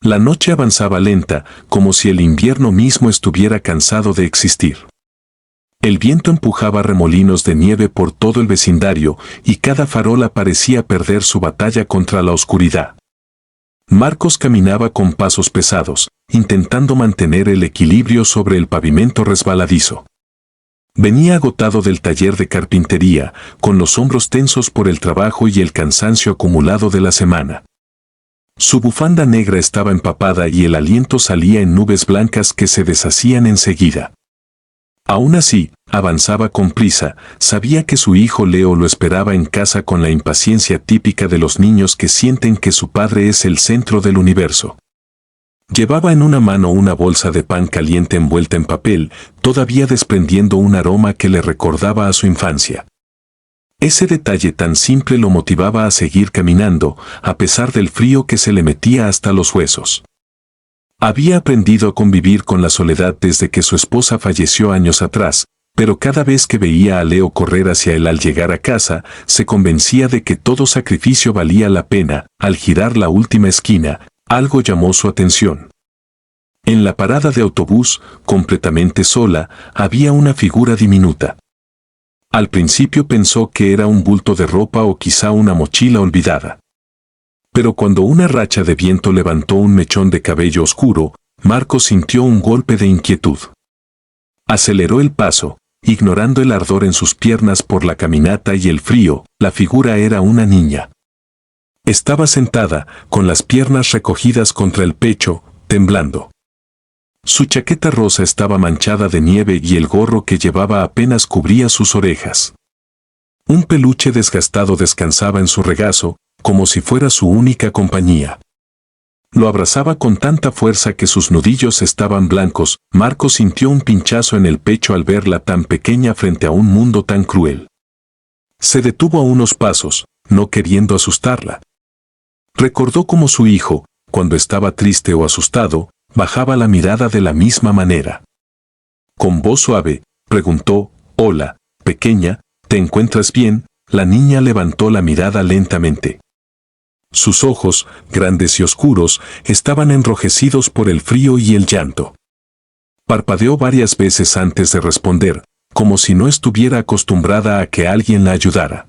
La noche avanzaba lenta, como si el invierno mismo estuviera cansado de existir. El viento empujaba remolinos de nieve por todo el vecindario y cada farola parecía perder su batalla contra la oscuridad. Marcos caminaba con pasos pesados, intentando mantener el equilibrio sobre el pavimento resbaladizo. Venía agotado del taller de carpintería, con los hombros tensos por el trabajo y el cansancio acumulado de la semana. Su bufanda negra estaba empapada y el aliento salía en nubes blancas que se deshacían enseguida. Aún así, avanzaba con prisa, sabía que su hijo Leo lo esperaba en casa con la impaciencia típica de los niños que sienten que su padre es el centro del universo. Llevaba en una mano una bolsa de pan caliente envuelta en papel, todavía desprendiendo un aroma que le recordaba a su infancia. Ese detalle tan simple lo motivaba a seguir caminando, a pesar del frío que se le metía hasta los huesos. Había aprendido a convivir con la soledad desde que su esposa falleció años atrás, pero cada vez que veía a Leo correr hacia él al llegar a casa, se convencía de que todo sacrificio valía la pena. Al girar la última esquina, algo llamó su atención. En la parada de autobús, completamente sola, había una figura diminuta. Al principio pensó que era un bulto de ropa o quizá una mochila olvidada. Pero cuando una racha de viento levantó un mechón de cabello oscuro, Marcos sintió un golpe de inquietud. Aceleró el paso, ignorando el ardor en sus piernas por la caminata y el frío. La figura era una niña. Estaba sentada, con las piernas recogidas contra el pecho, temblando. Su chaqueta rosa estaba manchada de nieve y el gorro que llevaba apenas cubría sus orejas. Un peluche desgastado descansaba en su regazo, como si fuera su única compañía. Lo abrazaba con tanta fuerza que sus nudillos estaban blancos. Marcos sintió un pinchazo en el pecho al verla tan pequeña frente a un mundo tan cruel. Se detuvo a unos pasos, no queriendo asustarla. Recordó cómo su hijo, cuando estaba triste o asustado, bajaba la mirada de la misma manera. Con voz suave, preguntó: «Hola, pequeña, ¿te encuentras bien?». La niña levantó la mirada lentamente. Sus ojos, grandes y oscuros, estaban enrojecidos por el frío y el llanto. Parpadeó varias veces antes de responder, como si no estuviera acostumbrada a que alguien la ayudara.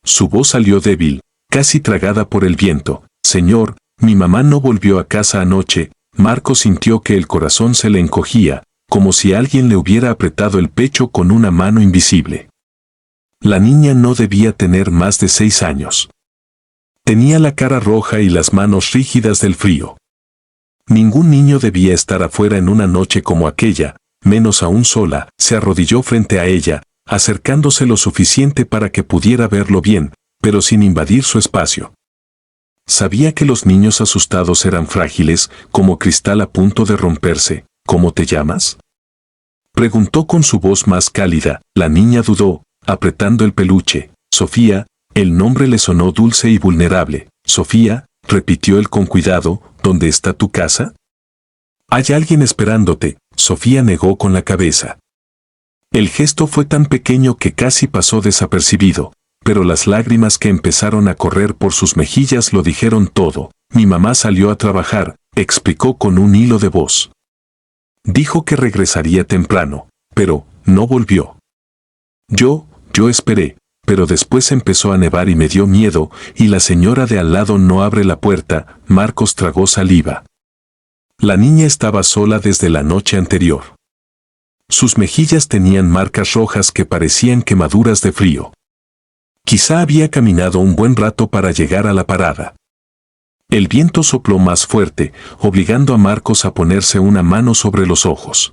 Su voz salió débil, casi tragada por el viento. «Señor, mi mamá no volvió a casa anoche». Marcos sintió que el corazón se le encogía, como si alguien le hubiera apretado el pecho con una mano invisible. La niña no debía tener más de 6 años. Tenía la cara roja y las manos rígidas del frío. Ningún niño debía estar afuera en una noche como aquella, menos aún sola. Se arrodilló frente a ella, acercándose lo suficiente para que pudiera verlo bien, pero sin invadir su espacio. Sabía que los niños asustados eran frágiles, como cristal a punto de romperse. «¿Cómo te llamas?», preguntó con su voz más cálida. La niña dudó, apretando el peluche. «Sofía». El nombre le sonó dulce y vulnerable. «Sofía», repitió él con cuidado, «¿dónde está tu casa?». «Hay alguien esperándote», Sofía negó con la cabeza. El gesto fue tan pequeño que casi pasó desapercibido, pero las lágrimas que empezaron a correr por sus mejillas lo dijeron todo. «Mi mamá salió a trabajar», explicó con un hilo de voz. «Dijo que regresaría temprano, pero no volvió. Yo esperé, pero después empezó a nevar y me dio miedo, y la señora de al lado no abre la puerta». Marcos tragó saliva. La niña estaba sola desde la noche anterior. Sus mejillas tenían marcas rojas que parecían quemaduras de frío. Quizá había caminado un buen rato para llegar a la parada. El viento sopló más fuerte, obligando a Marcos a ponerse una mano sobre los ojos.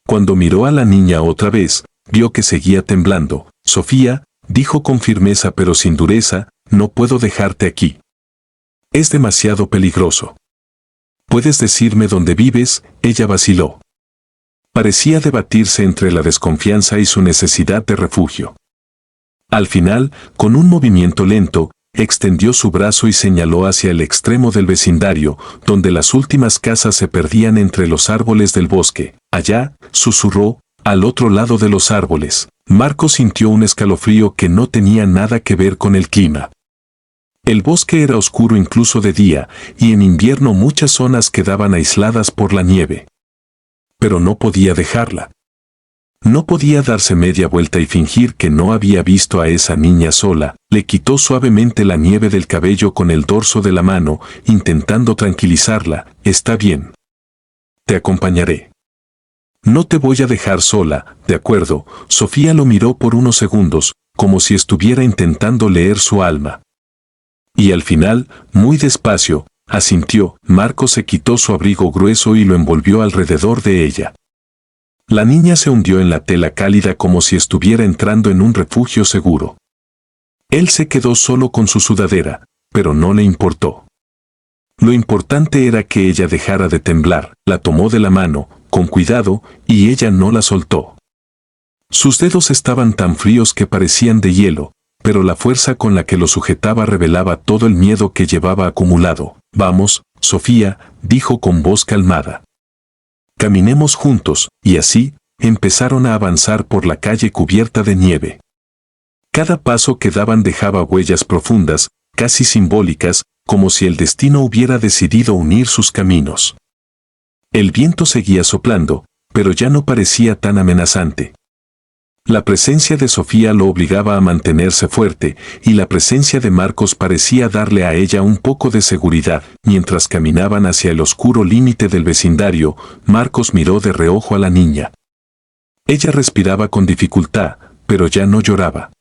Cuando miró a la niña otra vez, vio que seguía temblando. «Sofía», dijo con firmeza pero sin dureza, «no puedo dejarte aquí. Es demasiado peligroso. ¿Puedes decirme dónde vives?». Ella vaciló. Parecía debatirse entre la desconfianza y su necesidad de refugio. Al final, con un movimiento lento, extendió su brazo y señaló hacia el extremo del vecindario, donde las últimas casas se perdían entre los árboles del bosque. «Allá», susurró, «al otro lado de los árboles». Marcos sintió un escalofrío que no tenía nada que ver con el clima. El bosque era oscuro incluso de día, y en invierno muchas zonas quedaban aisladas por la nieve. Pero no podía dejarla. No podía darse media vuelta y fingir que no había visto a esa niña sola. Le quitó suavemente la nieve del cabello con el dorso de la mano, intentando tranquilizarla. Está bien. Te acompañaré. No te voy a dejar sola, ¿de acuerdo? Sofía lo miró por unos segundos, como si estuviera intentando leer su alma. Y al final, muy despacio, asintió. Marcos se quitó su abrigo grueso y lo envolvió alrededor de ella. La niña se hundió en la tela cálida como si estuviera entrando en un refugio seguro. Él se quedó solo con su sudadera, pero no le importó. Lo importante era que ella dejara de temblar. La tomó de la mano, con cuidado, y ella no la soltó. Sus dedos estaban tan fríos que parecían de hielo, pero la fuerza con la que lo sujetaba revelaba todo el miedo que llevaba acumulado. Vamos, Sofía, dijo con voz calmada. Caminemos juntos, y así, empezaron a avanzar por la calle cubierta de nieve. Cada paso que daban dejaba huellas profundas, casi simbólicas, como si el destino hubiera decidido unir sus caminos. El viento seguía soplando, pero ya no parecía tan amenazante. La presencia de Sofía lo obligaba a mantenerse fuerte, y la presencia de Marcos parecía darle a ella un poco de seguridad. Mientras caminaban hacia el oscuro límite del vecindario, Marcos miró de reojo a la niña. Ella respiraba con dificultad, pero ya no lloraba.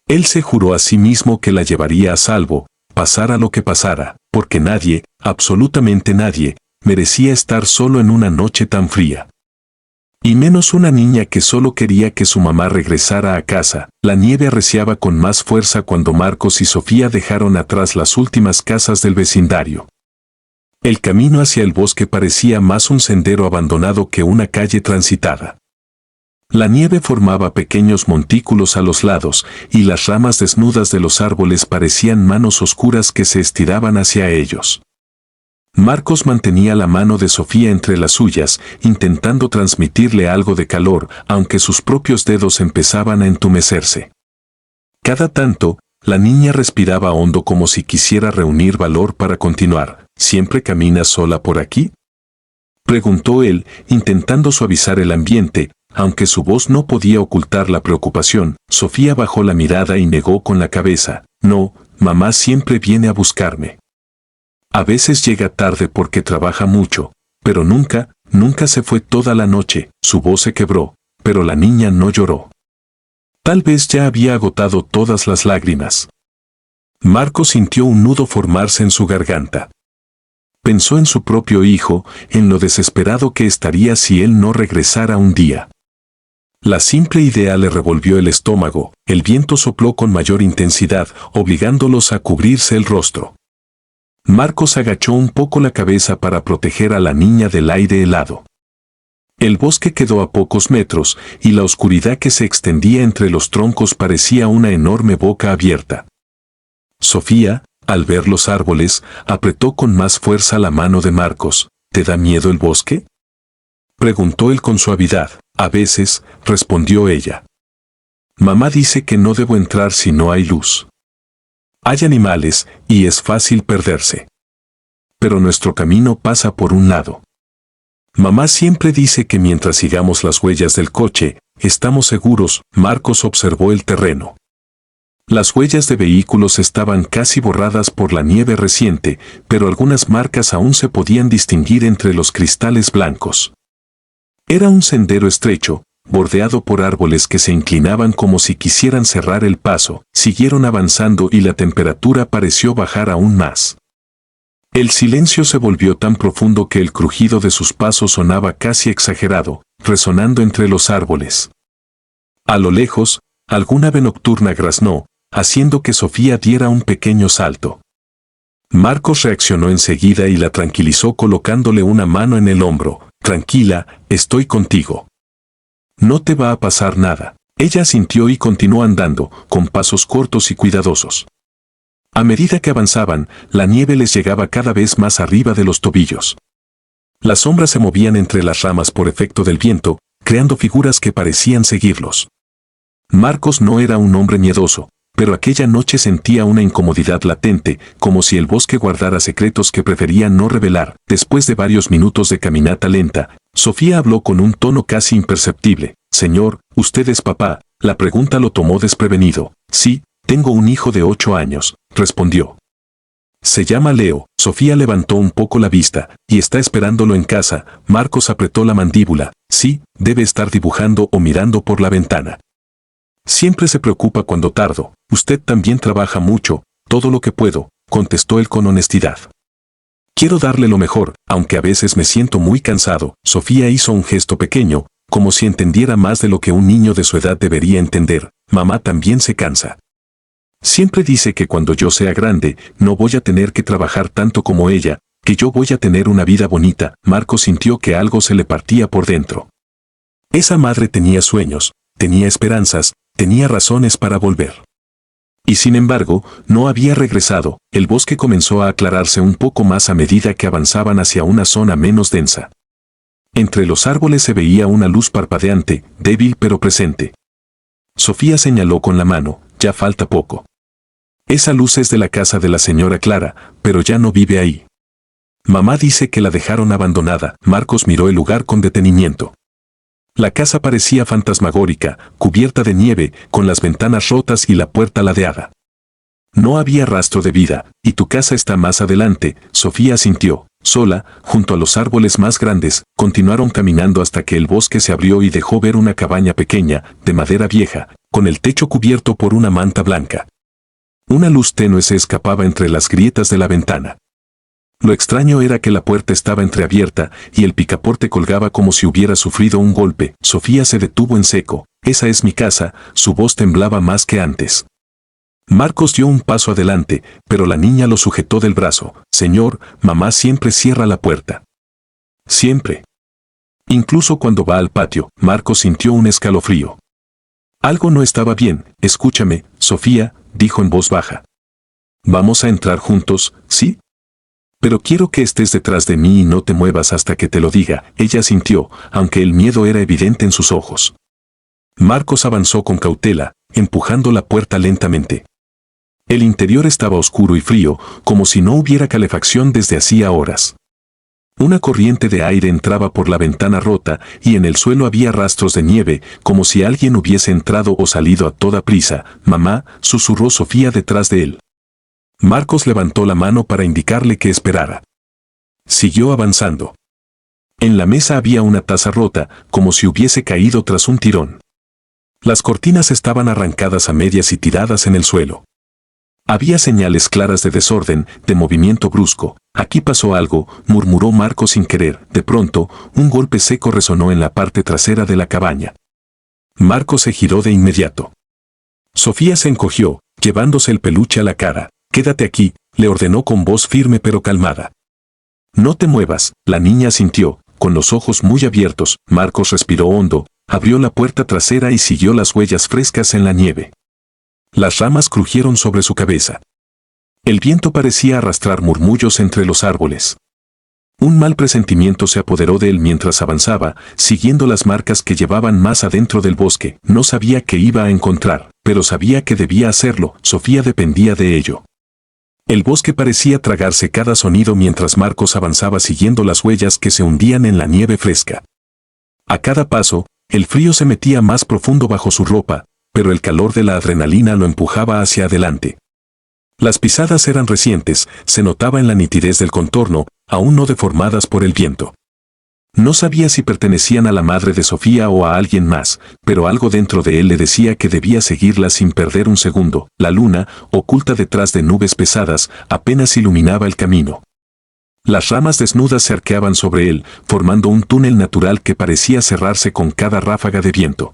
Él se juró a sí mismo que la llevaría a salvo, pasara lo que pasara, porque nadie, absolutamente nadie, merecía estar solo en una noche tan fría. Y menos una niña que solo quería que su mamá regresara a casa. La nieve arreciaba con más fuerza cuando Marcos y Sofía dejaron atrás las últimas casas del vecindario. El camino hacia el bosque parecía más un sendero abandonado que una calle transitada. La nieve formaba pequeños montículos a los lados, y las ramas desnudas de los árboles parecían manos oscuras que se estiraban hacia ellos. Marcos mantenía la mano de Sofía entre las suyas, intentando transmitirle algo de calor, aunque sus propios dedos empezaban a entumecerse. Cada tanto, la niña respiraba hondo como si quisiera reunir valor para continuar. ¿Siempre caminas sola por aquí?, preguntó él, intentando suavizar el ambiente, aunque su voz no podía ocultar la preocupación. Sofía bajó la mirada y negó con la cabeza. No, mamá siempre viene a buscarme. A veces llega tarde porque trabaja mucho, pero nunca se fue toda la noche. Su voz se quebró, pero la niña no lloró. Tal vez ya había agotado todas las lágrimas. Marcos sintió un nudo formarse en su garganta. Pensó en su propio hijo, en lo desesperado que estaría si él no regresara un día. La simple idea le revolvió el estómago. El viento sopló con mayor intensidad, obligándolos a cubrirse el rostro. Marcos agachó un poco la cabeza para proteger a la niña del aire helado. El bosque quedó a pocos metros, y la oscuridad que se extendía entre los troncos parecía una enorme boca abierta. Sofía, al ver los árboles, apretó con más fuerza la mano de Marcos. ¿Te da miedo el bosque?, preguntó él con suavidad. A veces, respondió ella. Mamá dice que no debo entrar si no hay luz. Hay animales, y es fácil perderse. Pero nuestro camino pasa por un lado. Mamá siempre dice que mientras sigamos las huellas del coche, estamos seguros. Marcos observó el terreno. Las huellas de vehículos estaban casi borradas por la nieve reciente, pero algunas marcas aún se podían distinguir entre los cristales blancos. Era un sendero estrecho, bordeado por árboles que se inclinaban como si quisieran cerrar el paso. Siguieron avanzando y la temperatura pareció bajar aún más. El silencio se volvió tan profundo que el crujido de sus pasos sonaba casi exagerado, resonando entre los árboles. A lo lejos, alguna ave nocturna graznó, haciendo que Sofía diera un pequeño salto. Marcos reaccionó enseguida y la tranquilizó colocándole una mano en el hombro. Tranquila, estoy contigo. No te va a pasar nada. Ella asintió y continuó andando, con pasos cortos y cuidadosos. A medida que avanzaban, la nieve les llegaba cada vez más arriba de los tobillos. Las sombras se movían entre las ramas por efecto del viento, creando figuras que parecían seguirlos. Marcos no era un hombre miedoso, pero aquella noche sentía una incomodidad latente, como si el bosque guardara secretos que prefería no revelar. Después de varios minutos de caminata lenta, Sofía habló con un tono casi imperceptible. Señor, ¿usted es papá? La pregunta lo tomó desprevenido. Sí, tengo un hijo de 8 años, respondió. Se llama Leo. Sofía levantó un poco la vista, y está esperándolo en casa. Marcos apretó la mandíbula. Sí, debe estar dibujando o mirando por la ventana. Siempre se preocupa cuando tardo. Usted también trabaja mucho, todo lo que puedo, contestó él con honestidad. Quiero darle lo mejor, aunque a veces me siento muy cansado. Sofía hizo un gesto pequeño, como si entendiera más de lo que un niño de su edad debería entender. Mamá también se cansa. Siempre dice que cuando yo sea grande, no voy a tener que trabajar tanto como ella, que yo voy a tener una vida bonita. Marco sintió que algo se le partía por dentro. Esa madre tenía sueños, tenía esperanzas, tenía razones para volver. Y sin embargo, no había regresado. El bosque comenzó a aclararse un poco más a medida que avanzaban hacia una zona menos densa. Entre los árboles se veía una luz parpadeante, débil pero presente. Sofía señaló con la mano, ya falta poco. Esa luz es de la casa de la señora Clara, pero ya no vive ahí. Mamá dice que la dejaron abandonada. Marcos miró el lugar con detenimiento. La casa parecía fantasmagórica, cubierta de nieve, con las ventanas rotas y la puerta ladeada. No había rastro de vida, y tu casa está más adelante. Sofía asintió. Sola, junto a los árboles más grandes, continuaron caminando hasta que el bosque se abrió y dejó ver una cabaña pequeña, de madera vieja, con el techo cubierto por una manta blanca. Una luz tenue se escapaba entre las grietas de la ventana. Lo extraño era que la puerta estaba entreabierta y el picaporte colgaba como si hubiera sufrido un golpe. Sofía se detuvo en seco. Esa es mi casa. Su voz temblaba más que antes. Marcos dio un paso adelante, pero la niña lo sujetó del brazo. Señor, mamá siempre cierra la puerta. Siempre. Incluso cuando va al patio. Marcos sintió un escalofrío. Algo no estaba bien. Escúchame, Sofía, dijo en voz baja. Vamos a entrar juntos, ¿sí? Pero quiero que estés detrás de mí y no te muevas hasta que te lo diga. Ella asintió, aunque el miedo era evidente en sus ojos. Marcos avanzó con cautela, empujando la puerta lentamente. El interior estaba oscuro y frío, como si no hubiera calefacción desde hacía horas. Una corriente de aire entraba por la ventana rota y en el suelo había rastros de nieve, como si alguien hubiese entrado o salido a toda prisa. Mamá, susurró Sofía detrás de él. Marcos levantó la mano para indicarle que esperara. Siguió avanzando. En la mesa había una taza rota, como si hubiese caído tras un tirón. Las cortinas estaban arrancadas a medias y tiradas en el suelo. Había señales claras de desorden, de movimiento brusco. Aquí pasó algo, murmuró Marcos sin querer. De pronto, un golpe seco resonó en la parte trasera de la cabaña. Marcos se giró de inmediato. Sofía se encogió, llevándose el peluche a la cara. Quédate aquí, le ordenó con voz firme pero calmada. No te muevas, la niña asintió, con los ojos muy abiertos. Marcos respiró hondo, abrió la puerta trasera y siguió las huellas frescas en la nieve. Las ramas crujieron sobre su cabeza. El viento parecía arrastrar murmullos entre los árboles. Un mal presentimiento se apoderó de él mientras avanzaba, siguiendo las marcas que llevaban más adentro del bosque. No sabía qué iba a encontrar, pero sabía que debía hacerlo. Sofía dependía de ello. El bosque parecía tragarse cada sonido mientras Marcos avanzaba siguiendo las huellas que se hundían en la nieve fresca. A cada paso, el frío se metía más profundo bajo su ropa, pero el calor de la adrenalina lo empujaba hacia adelante. Las pisadas eran recientes, se notaba en la nitidez del contorno, aún no deformadas por el viento. No sabía si pertenecían a la madre de Sofía o a alguien más, pero algo dentro de él le decía que debía seguirla sin perder un segundo. La luna, oculta detrás de nubes pesadas, apenas iluminaba el camino. Las ramas desnudas se arqueaban sobre él, formando un túnel natural que parecía cerrarse con cada ráfaga de viento.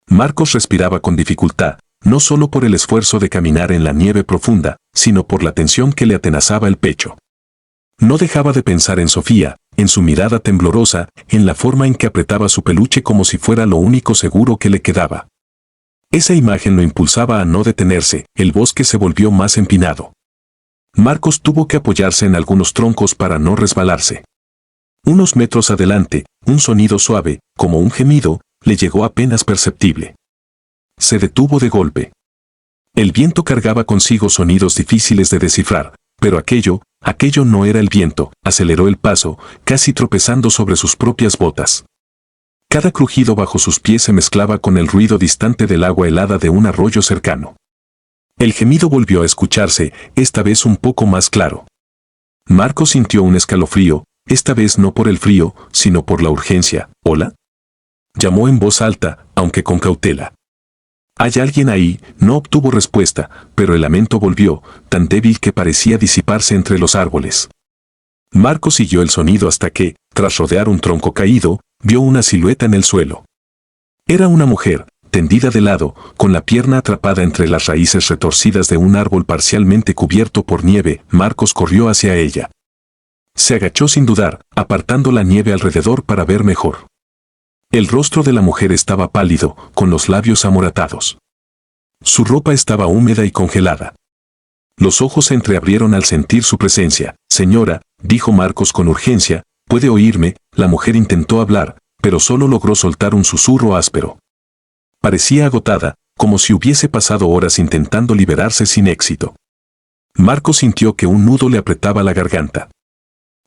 Marcos respiraba con dificultad, no solo por el esfuerzo de caminar en la nieve profunda, sino por la tensión que le atenazaba el pecho. No dejaba de pensar en Sofía, en su mirada temblorosa, en la forma en que apretaba su peluche como si fuera lo único seguro que le quedaba. Esa imagen lo impulsaba a no detenerse. El bosque se volvió más empinado. Marcos tuvo que apoyarse en algunos troncos para no resbalarse. Unos metros adelante, un sonido suave, como un gemido, le llegó apenas perceptible. Se detuvo de golpe. El viento cargaba consigo sonidos difíciles de descifrar, pero aquello no era el viento. Aceleró el paso, casi tropezando sobre sus propias botas. Cada crujido bajo sus pies se mezclaba con el ruido distante del agua helada de un arroyo cercano. El gemido volvió a escucharse, esta vez un poco más claro. Marcos sintió un escalofrío, esta vez no por el frío, sino por la urgencia. ¿Hola? Llamó en voz alta, aunque con cautela. ¿Hay alguien ahí? No obtuvo respuesta, pero el lamento volvió, tan débil que parecía disiparse entre los árboles. Marcos siguió el sonido hasta que, tras rodear un tronco caído, vio una silueta en el suelo. Era una mujer, tendida de lado, con la pierna atrapada entre las raíces retorcidas de un árbol parcialmente cubierto por nieve. Marcos corrió hacia ella. Se agachó sin dudar, apartando la nieve alrededor para ver mejor. El rostro de la mujer estaba pálido, con los labios amoratados. Su ropa estaba húmeda y congelada. Los ojos se entreabrieron al sentir su presencia. «Señora», dijo Marcos con urgencia, «¿puede oírme?». La mujer intentó hablar, pero solo logró soltar un susurro áspero. Parecía agotada, como si hubiese pasado horas intentando liberarse sin éxito. Marcos sintió que un nudo le apretaba la garganta.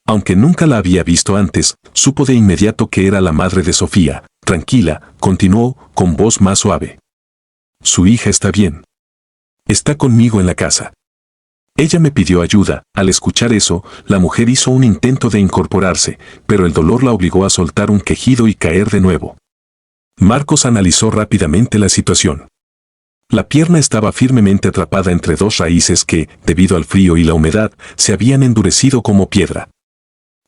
Aunque nunca la había visto antes, supo de inmediato que era la madre de Sofía. «Tranquila», continuó, con voz más suave. «Su hija está bien. Está conmigo en la casa. Ella me pidió ayuda». Al escuchar eso, la mujer hizo un intento de incorporarse, pero el dolor la obligó a soltar un quejido y caer de nuevo. Marcos analizó rápidamente la situación. La pierna estaba firmemente atrapada entre dos raíces que, debido al frío y la humedad, se habían endurecido como piedra.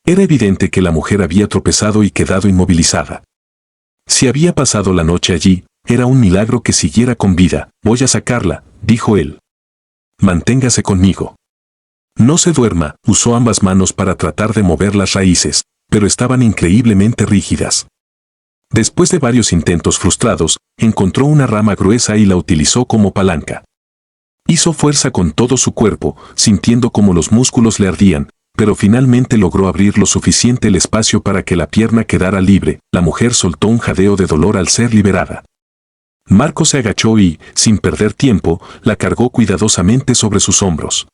Era evidente que la mujer había tropezado y quedado inmovilizada. Si había pasado la noche allí, era un milagro que siguiera con vida. «Voy a sacarla», dijo él. «Manténgase conmigo». No se duerma. Usó ambas manos para tratar de mover las raíces, pero estaban increíblemente rígidas. Después de varios intentos frustrados, encontró una rama gruesa y la utilizó como palanca. Hizo fuerza con todo su cuerpo, sintiendo como los músculos le ardían, pero finalmente logró abrir lo suficiente el espacio para que la pierna quedara libre. La mujer soltó un jadeo de dolor al ser liberada. Marcos se agachó y, sin perder tiempo, la cargó cuidadosamente sobre sus hombros.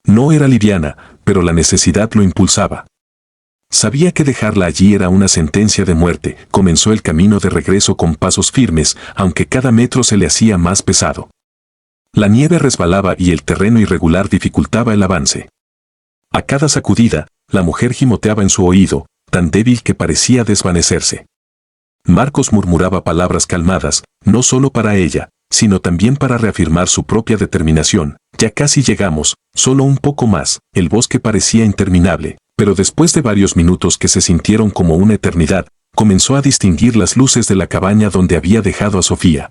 No era liviana, pero la necesidad lo impulsaba. Sabía que dejarla allí era una sentencia de muerte. Comenzó el camino de regreso con pasos firmes, aunque cada metro se le hacía más pesado. La nieve resbalaba y el terreno irregular dificultaba el avance. A cada sacudida, la mujer gimoteaba en su oído, tan débil que parecía desvanecerse. Marcos murmuraba palabras calmadas, no solo para ella, sino también para reafirmar su propia determinación. «Ya casi llegamos, solo un poco más». El bosque parecía interminable, pero después de varios minutos que se sintieron como una eternidad, comenzó a distinguir las luces de la cabaña donde había dejado a Sofía.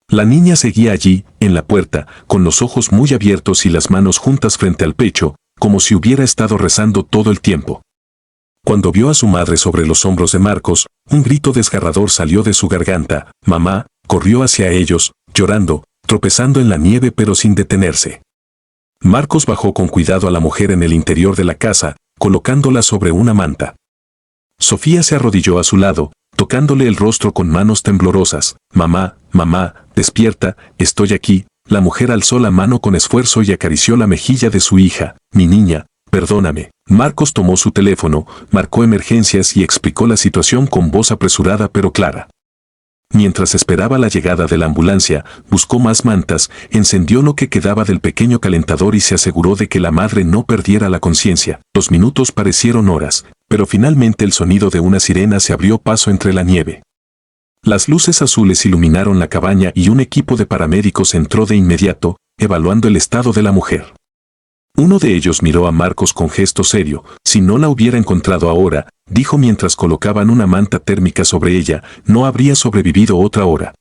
La niña seguía allí, en la puerta, con los ojos muy abiertos y las manos juntas frente al pecho, como si hubiera estado rezando todo el tiempo. Cuando vio a su madre sobre los hombros de Marcos, un grito desgarrador salió de su garganta. «Mamá», corrió hacia ellos, llorando, tropezando en la nieve pero sin detenerse. Marcos bajó con cuidado a la mujer en el interior de la casa, colocándola sobre una manta. Sofía se arrodilló a su lado, tocándole el rostro con manos temblorosas. «Mamá, mamá, despierta, estoy aquí». La mujer alzó la mano con esfuerzo y acarició la mejilla de su hija. «Mi niña, perdóname». Marcos tomó su teléfono, marcó emergencias y explicó la situación con voz apresurada pero clara. Mientras esperaba la llegada de la ambulancia, buscó más mantas, encendió lo que quedaba del pequeño calentador y se aseguró de que la madre no perdiera la conciencia. Los minutos parecieron horas, pero finalmente el sonido de una sirena se abrió paso entre la nieve. Las luces azules iluminaron la cabaña y un equipo de paramédicos entró de inmediato, evaluando el estado de la mujer. Uno de ellos miró a Marcos con gesto serio. «Si no la hubiera encontrado ahora», dijo mientras colocaban una manta térmica sobre ella, «no habría sobrevivido otra hora».